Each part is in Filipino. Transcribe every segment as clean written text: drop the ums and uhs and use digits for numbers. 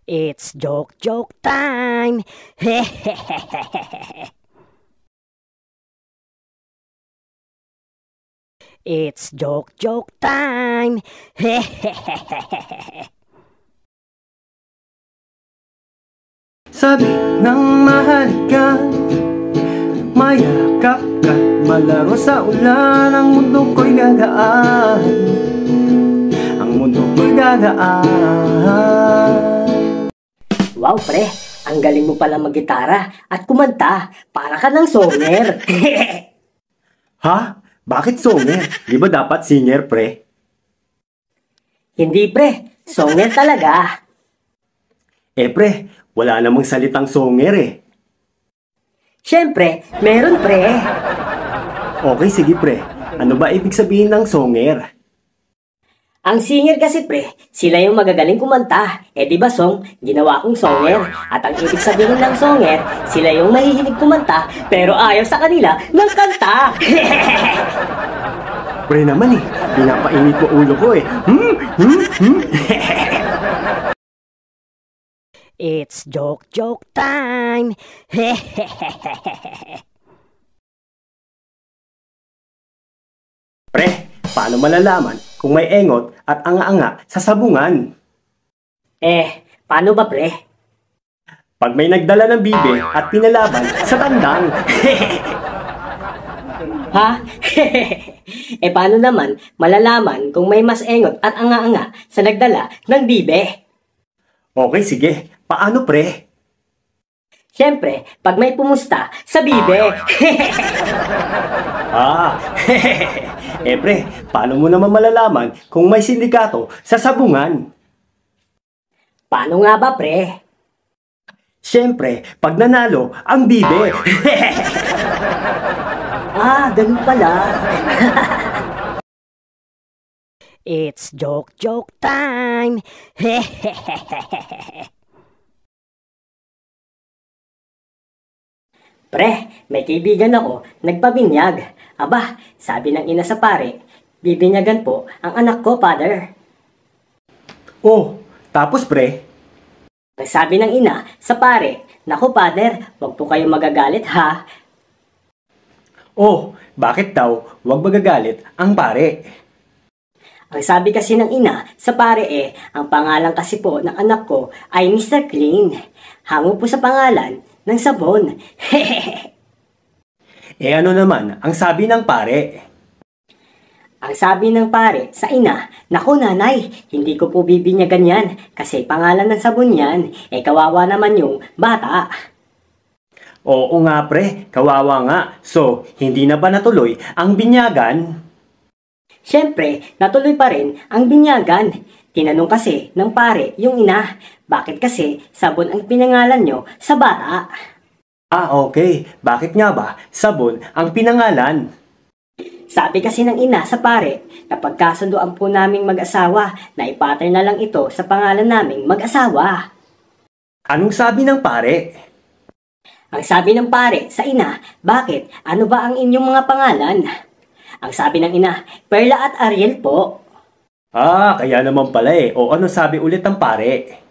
It's joke time. It's joke time. Sabi ng mahal ka, mayakap ka't malaro sa ulan. Ang mundo ko'y gagaan, ang mundo ko'y gagaan. Wow, pre, ang galing mo pala mag-gitara at kumanta. Para ka ng songer. Ha? Bakit songer? Di ba dapat singer, pre? Hindi, pre. Songer talaga. Pre, wala namang salitang songer eh. Siyempre, meron, pre. Okay, sige pre. Ano ba ibig sabihin ng songer? Ang singer kasi, pre, sila yung magagaling kumanta. Di ba, song, ginawa kong songer. At ang ibig sabihin ng songer, sila yung mahihilig kumanta, pero ayaw sa kanila ng kanta. Pre naman eh, pinapainit mo ulo ko eh. It's joke time. Pre, paano malalaman kung may engot at anga-anga sa sabungan? Paano ba, pre? Pag may nagdala ng bibe at pinalaban sa tandang. Ha? Paano naman malalaman kung may mas engot at anga-anga sa nagdala ng bibe? Okay, sige. Paano, pre? Siyempre, pag may pumusta sa bibe. Pre, paano mo naman malalaman kung may sindikato sa sabungan? Paano nga ba, pre? Siyempre, pag nanalo ang bibe. Ganun pala. It's joke time. Pre, may kaibigan ako, nagpabinyag. Aba, sabi ng ina sa pare, bibinyagan po ang anak ko, father. Oh, tapos pre? Sabi ng ina sa pare, naku, father, wag po kayong magagalit, ha? Oh, bakit daw wag magagalit ang pare? Ang sabi kasi ng ina sa pare ang pangalan kasi po ng anak ko ay Mr. Clean. Hango po sa pangalan ng sabon. Ano naman ang sabi ng pare? Ang sabi ng pare sa ina, naku nanay, hindi ko po bibinyagan yan kasi pangalan ng sabon yan, kawawa naman yung bata. Oo nga pre, kawawa nga. So, hindi na ba natuloy ang binyagan? Siyempre, natuloy pa rin ang binyagan. Tinanong kasi ng pare yung ina, bakit kasi sabon ang pinangalan nyo sa bata? Okay. Bakit nga ba sabon ang pinangalan? Sabi kasi ng ina sa pare, kapag kasunduan po naming mag-asawa, na ipattern na lang ito sa pangalan naming mag-asawa. Anong sabi ng pare? Ang sabi ng pare sa ina, bakit? Ano ba ang inyong mga pangalan? Ang sabi ng ina, Perla at Ariel po. Kaya naman pala O ano sabi ulit ng pare?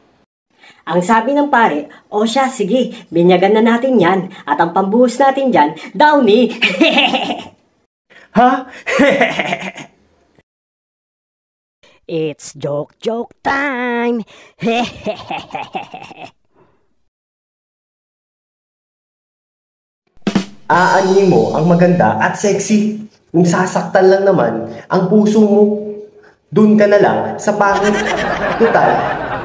Ang sabi ng pare, o siya, sige, binyagan na natin yan. At ang pambuhos natin dyan, Downy. Ha? It's joke time. Aanin mo ang maganda at sexy. Kung sasaktan lang naman ang puso mo, dun ka na lang sa pangit. Total,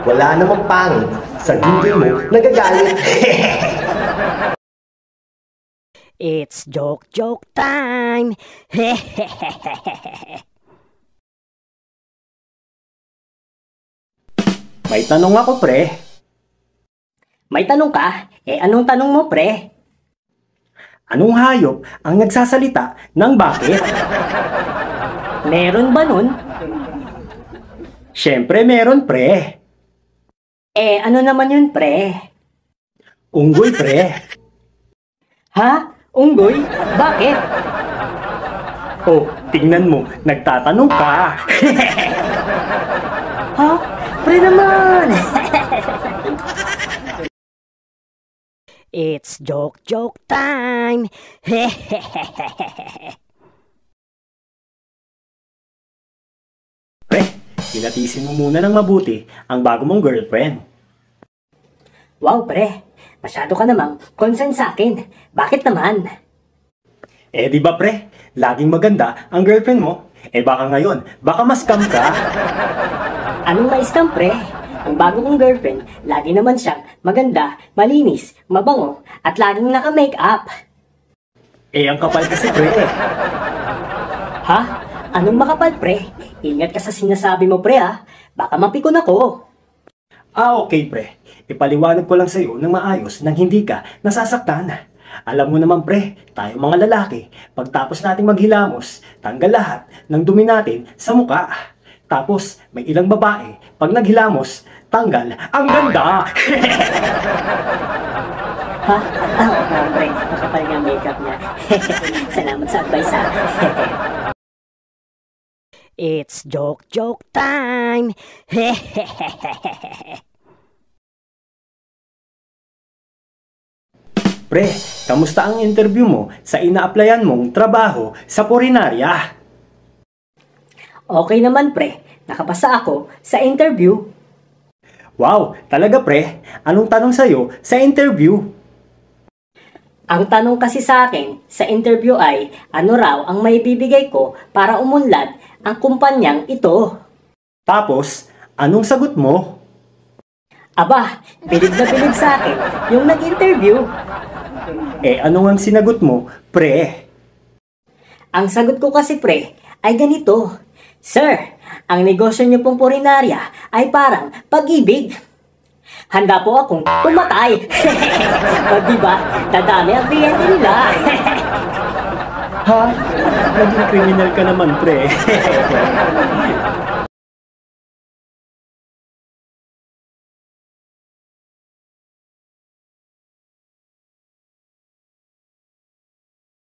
wala namang pangit. Sa ginggil mo, nagagalit. It's joke time. May tanong ako, pre. May tanong ka? Anong tanong mo, pre? Anong hayop ang nagsasalita ng bakit? Meron ba nun? Siyempre meron, pre. Ano naman yun, pre? Unggoy, pre. Ha? Unggoy? Bakit? Oh, tingnan mo, nagtatanong ka. Ha? Pre naman! It's joke time! Pre, pinatisin mo muna ng mabuti ang bago mong girlfriend. Wow, pre. Masyado ka namang concern sa akin. Bakit naman? Eh di ba pre, laging maganda ang girlfriend mo. Eh baka ngayon, baka ma-scam ka. Anong ma-scam, pre? Ang bago kong girlfriend, lagi naman siyang maganda, malinis, mabango, at laging naka-makeup. Eh ang kapal kasi pre. Ha? Anong makapal, pre? Ingat ka sa sinasabi mo, pre, ha? Baka mapikon ako. Ah okay pre, ipaliwanag ko lang sa'yo ng maayos nang hindi ka nasasaktan. Alam mo naman pre, tayo mga lalaki, pagtapos nating maghilamos, tanggal lahat ng dumi natin sa muka. Tapos, may ilang babae, pag naghilamos, tanggal, ang ganda! Ha? Oo nga, pre. Makapal nga makeup niya. Salamat sa advice, ha? It's joke time! Pre, kamusta ang interview mo sa ina-applyan mong trabaho sa Purinarya? Okay naman, pre. Nakapasa ako sa interview. Wow, talaga pre? Anong tanong sa'yo sa interview? Ang tanong kasi sa akin sa interview ay, ano raw ang maibibigay ko para umunlad ang kumpanyang ito? Tapos, anong sagot mo? Aba, bilib na bilib sa akin yung nag-interview. Eh, ano ang sinagot mo, pre? Ang sagot ko kasi, pre, ay ganito. Sir, ang negosyo niyo pong Purinarya ay parang pag-ibig. Handa po akong pumatay. O diba, dadami ang kliyente nila. Ha? Naging kriminal ka naman, pre.